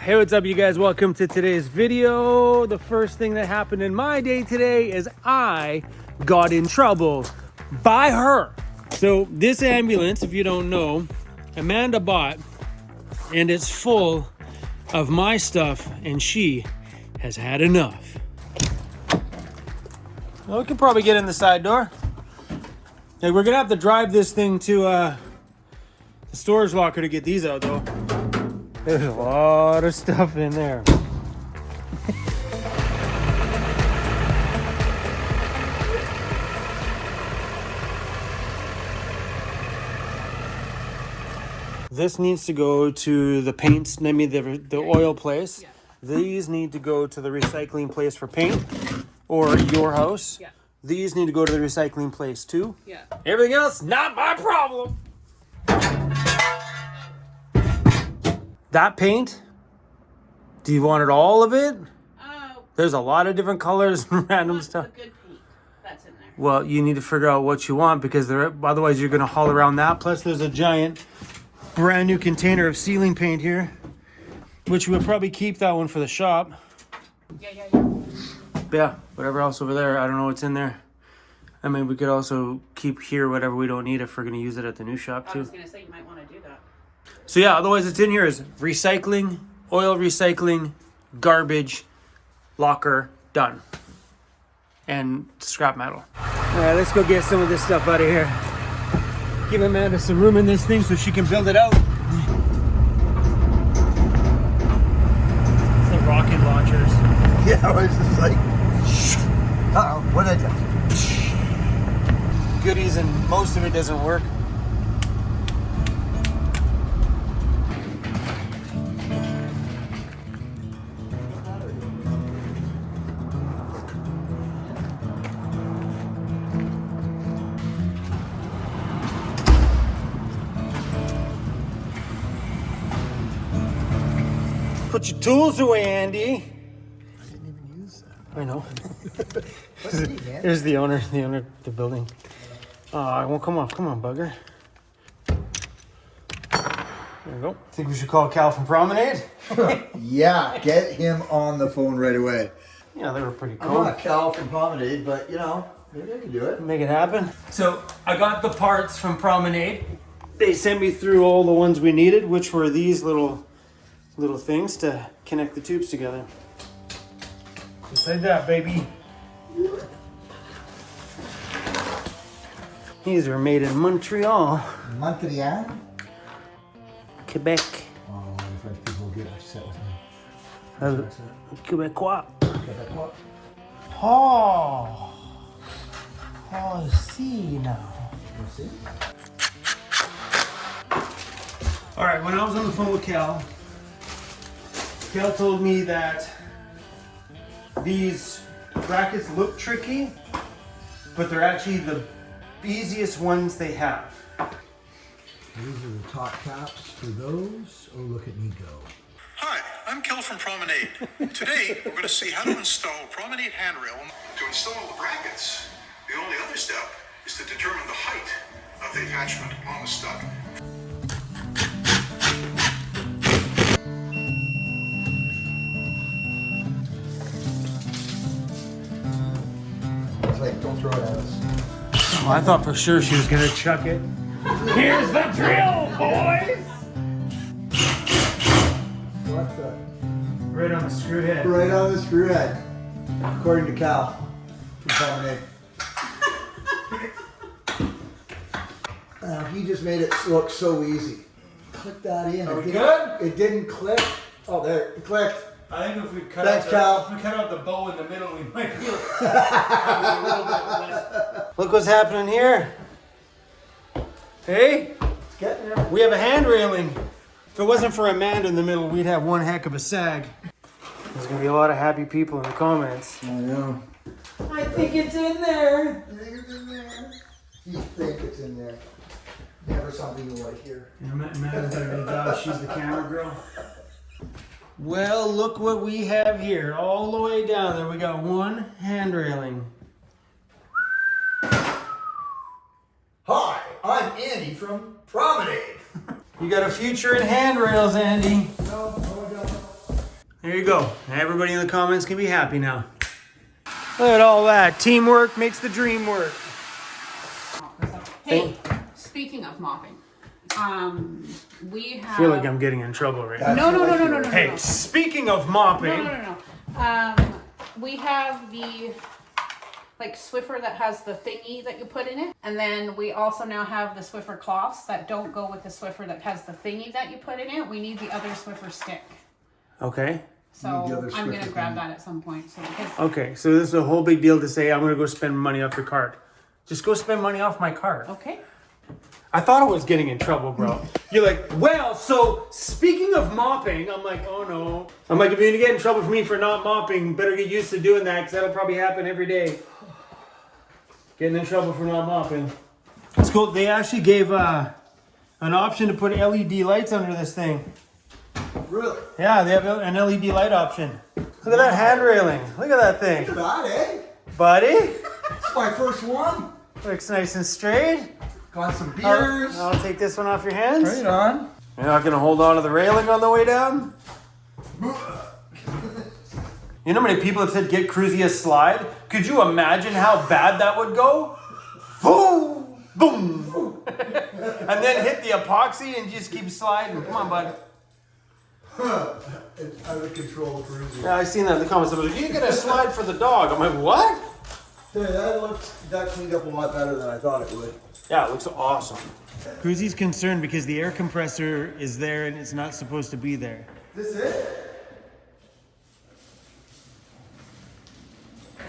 Hey, what's up, you guys? Welcome to today's video. The first thing that happened in my day today is I got in trouble by her. So this ambulance, if you don't know, Amanda bought, and it's full of my stuff, and she has had enough. Well, we can probably get in the side door. Hey, we're gonna have to drive this thing to the storage locker to get these out, though. There's a lot of stuff in there. This needs to go to the paints, I mean the oil place. Yeah. These need to go to the recycling place for paint, or your house. Yeah. These need to go to the recycling place too. Yeah. Everything else, not my problem. That paint, do you want it all of it? There's a lot of different colors and random stuff. A good paint that's in there. Well, you need to figure out what you want, because otherwise you're going to haul around that. Plus there's a giant brand new container of ceiling paint here, which we'll probably keep that one for the shop. Yeah, whatever else over there, I don't know what's in there. I mean, we could also keep here whatever we don't need if we're going to use it at the new shop too. I was going to say you might want to do that. So yeah, otherwise it's in here is recycling, oil recycling, garbage, locker, done. And scrap metal. All right, let's go get some of this stuff out of here. Give Amanda some room in this thing so she can build it out. It's the rocket launchers. Yeah, I was just like, uh-oh, what did I do? Goodies, and most of it doesn't work. Put your tools away, Andy. I didn't even use that. I know. Here's the owner of the building. It won't come off. Come on, bugger. There we go. Think we should call Cal from Promenade? Yeah, get him on the phone right away. Yeah, they were pretty cool. I'm not Cal from Promenade, but you know, maybe I can do it. Make it happen. So I got the parts from Promenade. They sent me through all the ones we needed, which were these little things to connect the tubes together. Just like that, baby. These are made in Montreal. Montreal? Quebec. Oh, the French people will get upset with me. Quebecois. Quebecois. Oh, I see now. You see? All right, when I was on the phone with Cal told me that these brackets look tricky, but they're actually the easiest ones they have. These are the top caps for those. Oh, look at me go. Hi, I'm Kel from Promenade. Today, we're going to see how to install Promenade handrail. To install the brackets, the only other step is to determine the height of the attachment on the stud. It's like, don't throw it at us. Well, I thought for sure she was gonna chuck it. Here's the drill, boys! What the? Right on the screw head. Right on the screw head. According to Cal from Promenade. He just made it look so easy. Click that in. Are we good? It didn't click. Oh, there. It clicked. I think if we cut Thanks, Cal. If we cut out the bow in the middle, we might be a little bit. Look what's happening here. Hey, It's getting there. we have a hand railing. If it wasn't for Amanda in the middle, we'd have one heck of a sag. There's gonna be a lot of happy people in the comments. I know. I think it's in there. You think it's in there? You think it's in there. Never something you like here. Amanda's done a good job. She's the camera girl. Well, look what we have here. All the way down there, we got one hand railing. Hi, I'm Andy from Promenade. You got a future in handrails, Andy. No, I don't. There you go. Everybody in the comments can be happy now. Look at all that. Teamwork makes the dream work. Hey, speaking of mopping, we have. I feel like I'm getting in trouble right now. No. Hey, speaking of mopping. No. We have the Swiffer that has the thingy that you put in it, and then we also now have the Swiffer cloths that don't go with the Swiffer that has the thingy that you put in it. We need the other Swiffer stick. Okay. So I'm gonna grab that at some point. Okay, so this is a whole big deal to say I'm gonna go spend money off your card. Just go spend money off my card. Okay. I thought I was getting in trouble, bro. You're like, well, so speaking of mopping, I'm like, oh no. I'm like, if you're gonna get in trouble for me for not mopping, better get used to doing that because that'll probably happen every day. Getting in trouble for not mopping. It's cool. They actually gave an option to put LED lights under this thing. Really? Yeah, they have an LED light option. Look at that hand railing. Look at that thing. Look at that, eh? Buddy, It's my first one. looks nice and straight. Got some beers. I'll take this one off your hands. Right on. You're not gonna hold on to the railing on the way down? You know how many people have said get Cruzy a slide? Could you imagine how bad that would go? Boom! Boom! And then hit the epoxy and just keep sliding. Come on, bud. It's out of control, Cruzy. Yeah, I seen that in the comments. I was like, you get a slide for the dog. I'm like, what? Hey, that cleaned up a lot better than I thought it would. Yeah, it looks awesome. Cruzy's concerned because the air compressor is there and it's not supposed to be there. This it?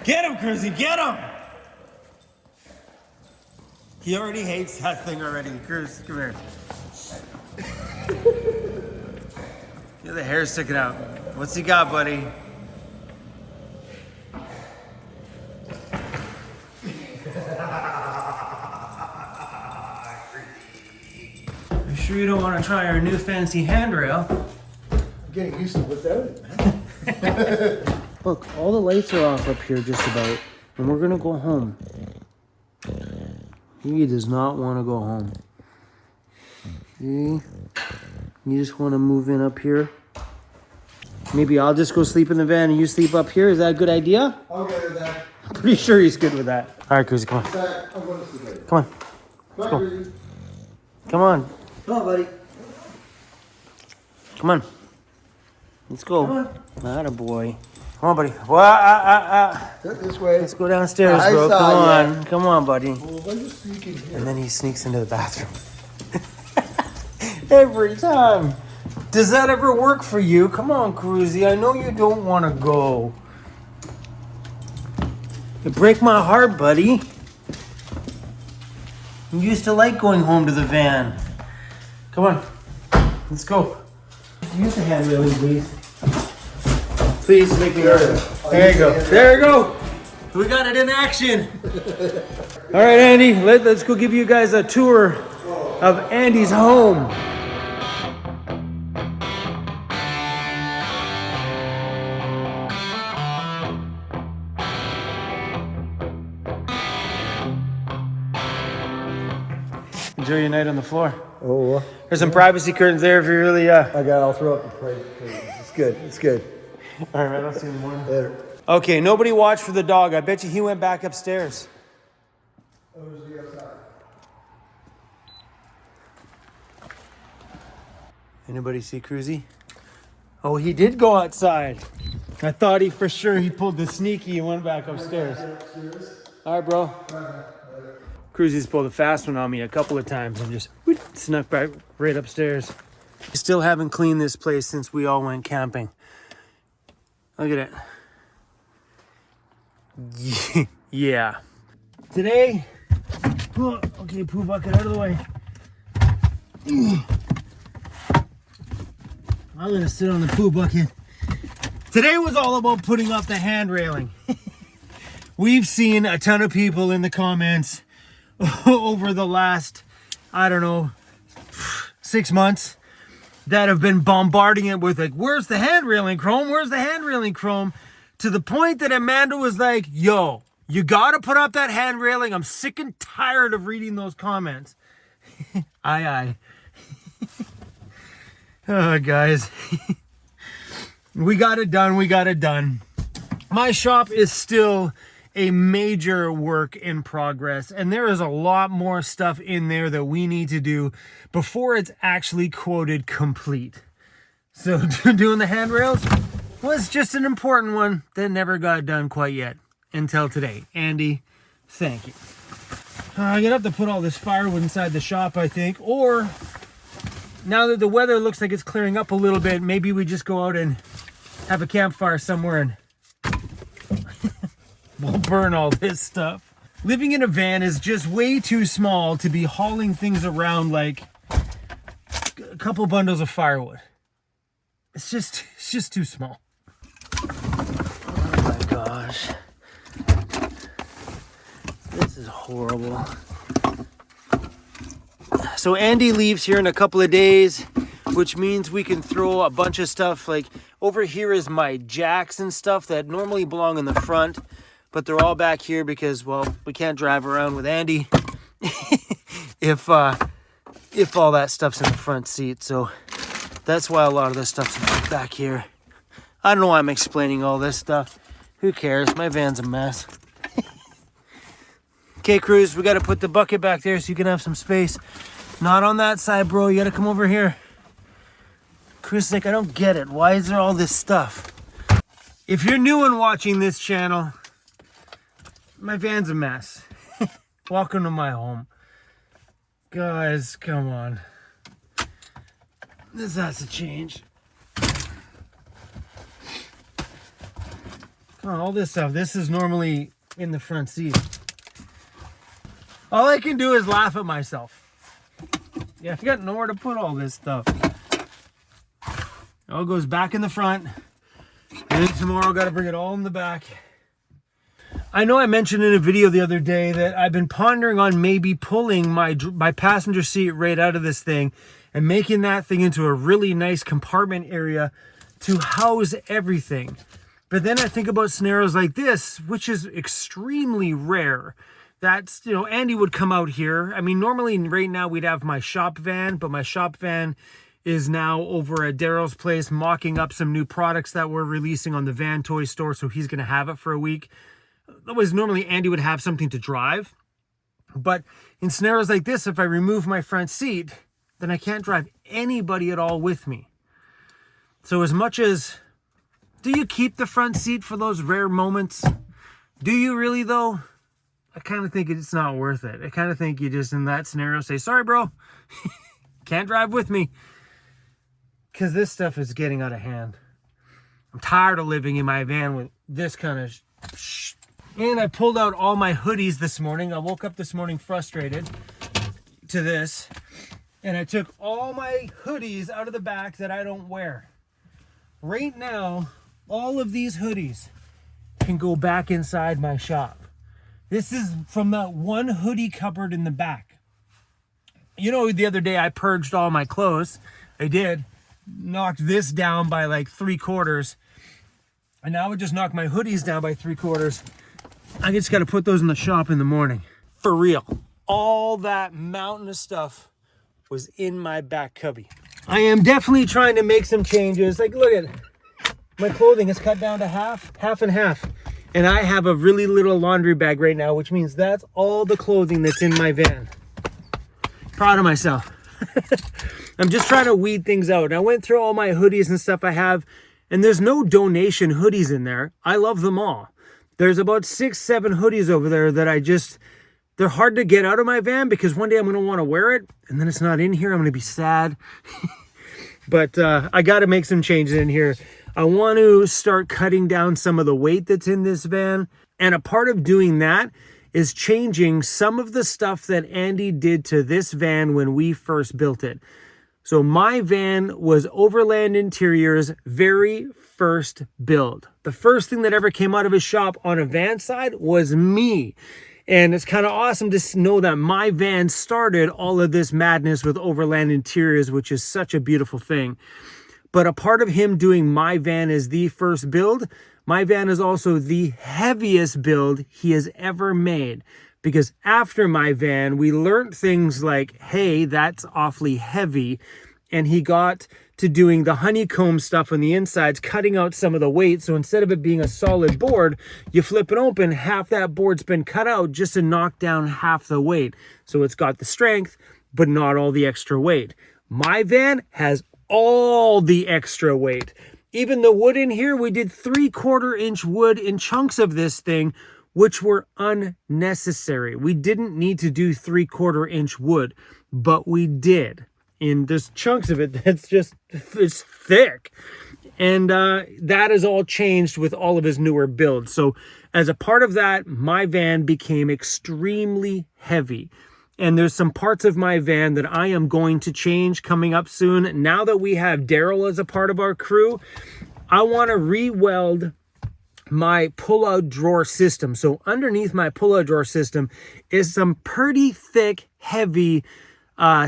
Get him, Cruzy, get him! He already hates that thing already. Cruz, come here. Yeah, the hair's sticking out. What's he got, buddy? You sure you don't want to try our new fancy handrail? I'm getting used to without it, man. Look, all the lights are off up here just about, and we're gonna go home. He does not want to go home. See? You just want to move in up here. Maybe I'll just go sleep in the van and you sleep up here. Is that a good idea? I'll get her that. I'm pretty sure he's good with that. All right, Cruzy, come on. I'm going to sleep later. Come on. Bye, go. Cruzy. Come on. Come on, buddy. Come on. Let's go. Come on. Attaboy. Come on, buddy. Well, This way. let's go downstairs, I bro. saw Come ya. on. Come on, buddy. Well, why you sneaking here? And then he sneaks into the bathroom. Every time. Does that ever work for you? Come on, Cruzy. I know you don't want to go. You break my heart, buddy. You used to like going home to the van. Come on. Let's go. Use the hand railing, please. Please make me hurt. There you go. There you go. We got it in action. All right, Andy. Let's go give you guys a tour of Andy's home. Enjoy your night on the floor. Oh, There's some privacy curtains there if you really. I'll throw up the plate. It's good. It's good. All right, I'll see you in the morning. Later. Okay, nobody watched for the dog. I bet you he went back upstairs. Anybody see Cruzy? Oh, he did go outside. I thought he for sure he pulled the sneaky and went back upstairs. All right, bro. Cruzy's pulled a fast one on me a couple of times and just snuck back right upstairs. Still haven't cleaned this place since we all went camping. Look at it. Yeah. Today, okay, poo bucket out of the way. I'm gonna sit on the poo bucket. Today was all about putting up the hand railing. We've seen a ton of people in the comments over the last, I don't know, 6 months that have been bombarding it with like, where's the hand railing, Chrome? Where's the hand railing, Chrome? To the point that Amanda was like, yo, you gotta put up that hand railing. I'm sick and tired of reading those comments. Aye. Oh, guys. We got it done. We got it done. My shop is still a major work in progress, and there is a lot more stuff in there that we need to do before it's actually quoted complete. So doing the handrails was just an important one that never got done quite yet until today. Andy, thank you. I'm gonna have to put all this firewood inside the shop, I think, or now that the weather looks like it's clearing up a little bit, maybe we just go out and have a campfire somewhere and we'll burn all this stuff. Living in a van is just way too small to be hauling things around like a couple bundles of firewood. It's just too small. Oh my gosh. This is horrible. So Andy leaves here in a couple of days, which means we can throw a bunch of stuff. Like over here is my jacks and stuff that normally belong in the front, but they're all back here because, well, we can't drive around with Andy if all that stuff's in the front seat. So that's why a lot of this stuff's back here. I don't know why I'm explaining all this stuff. Who cares? My van's a mess. Okay, Cruz, we got to put the bucket back there so you can have some space. Not on that side, bro. You got to come over here. Cruz is like, I don't get it. Why is there all this stuff? If you're new and watching this channel, my van's a mess. Welcome to my home. Guys, come on. This has to change. Come on, all this stuff. This is normally in the front seat. All I can do is laugh at myself. Yeah, I got nowhere to put all this stuff. It all goes back in the front. And then tomorrow, got to bring it all in the back. I know I mentioned in a video the other day that I've been pondering on maybe pulling my passenger seat right out of this thing and making that thing into a really nice compartment area to house everything. But then I think about scenarios like this, which is extremely rare. That's, you know, Andy would come out here. I mean, normally right now we'd have my shop van, but my shop van is now over at Daryl's place mocking up some new products that we're releasing on the van toy store, so he's going to have it for a week. Otherwise, normally Andy would have something to drive. But in scenarios like this, if I remove my front seat, then I can't drive anybody at all with me. So as much as, do you keep the front seat for those rare moments? Do you really though? I kind of think it's not worth it. I kind of think you just, in that scenario, say, sorry, bro, can't drive with me. Because this stuff is getting out of hand. I'm tired of living in my van with this kind of And I pulled out all my hoodies this morning. I woke up this morning frustrated to this. And I took all my hoodies out of the back that I don't wear. Right now, all of these hoodies can go back inside my shop. This is from that one hoodie cupboard in the back. You know, the other day I purged all my clothes. I did. Knocked this down by like 3/4. And now I would just knock my hoodies down by 3/4. I just got to put those in the shop in the morning. For real. All that mountain of stuff was in my back cubby. I am definitely trying to make some changes. Like, look at it. My clothing is cut down to half and half. And I have a really little laundry bag right now, which means that's all the clothing that's in my van. Proud of myself. I'm just trying to weed things out. And I went through all my hoodies and stuff I have, and there's no donation hoodies in there. I love them all. There's about 6-7 hoodies over there that they're hard to get out of my van because one day I'm going to want to wear it, and then it's not in here. I'm going to be sad. But I got to make some changes in here. I want to start cutting down some of the weight that's in this van. And a part of doing that is changing some of the stuff that Andy did to this van when we first built it. So my van was Overland Interior's very first build. The first thing that ever came out of his shop on a van side was me. And it's kind of awesome to know that my van started all of this madness with Overland Interiors, which is such a beautiful thing. But a part of him doing my van as the first build, my van is also the heaviest build he has ever made. Because after my van, we learned things like, hey, that's awfully heavy. And he got to doing the honeycomb stuff on the insides, cutting out some of the weight. So instead of it being a solid board, you flip it open, half that board's been cut out just to knock down half the weight. So it's got the strength, but not all the extra weight. My van has all the extra weight. Even the wood in here, we did 3/4 inch wood in chunks of this thing, which were unnecessary. We didn't need to do 3/4 inch wood, but we did. And there's chunks of it that's just, it's thick. And that has all changed with all of his newer builds. So as a part of that, my van became extremely heavy. And there's some parts of my van that I am going to change coming up soon. Now that we have Daryl as a part of our crew, I want to re-weld my pull-out drawer system. So underneath my pull-out drawer system is some pretty thick, heavy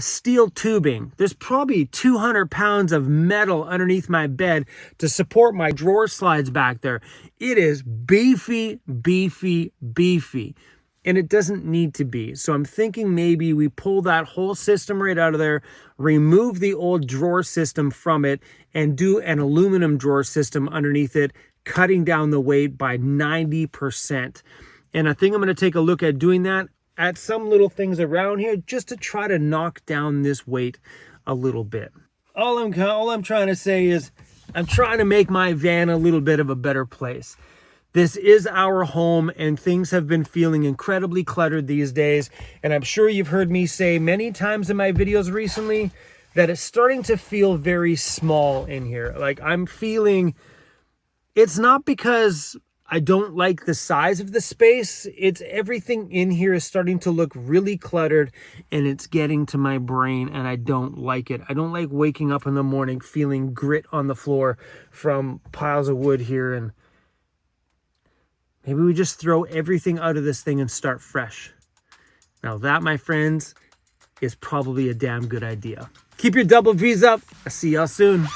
steel tubing. There's probably 200 pounds of metal underneath my bed to support my drawer slides back there. It is beefy, beefy, beefy. And it doesn't need to be. So I'm thinking maybe we pull that whole system right out of there, remove the old drawer system from it, and do an aluminum drawer system underneath it, cutting down the weight by 90%. And I think I'm going to take a look at doing that at some little things around here just to try to knock down this weight a little bit. All I'm trying to say is I'm trying to make my van a little bit of a better place. This is our home, and things have been feeling incredibly cluttered these days. And I'm sure you've heard me say many times in my videos recently that it's starting to feel very small in here. Like I'm feeling, it's not because I don't like the size of the space. It's everything in here is starting to look really cluttered, and it's getting to my brain, and I don't like it. I don't like waking up in the morning feeling grit on the floor from piles of wood here. And maybe we just throw everything out of this thing and start fresh. Now that, my friends, is probably a damn good idea. Keep your double V's up. I'll see y'all soon.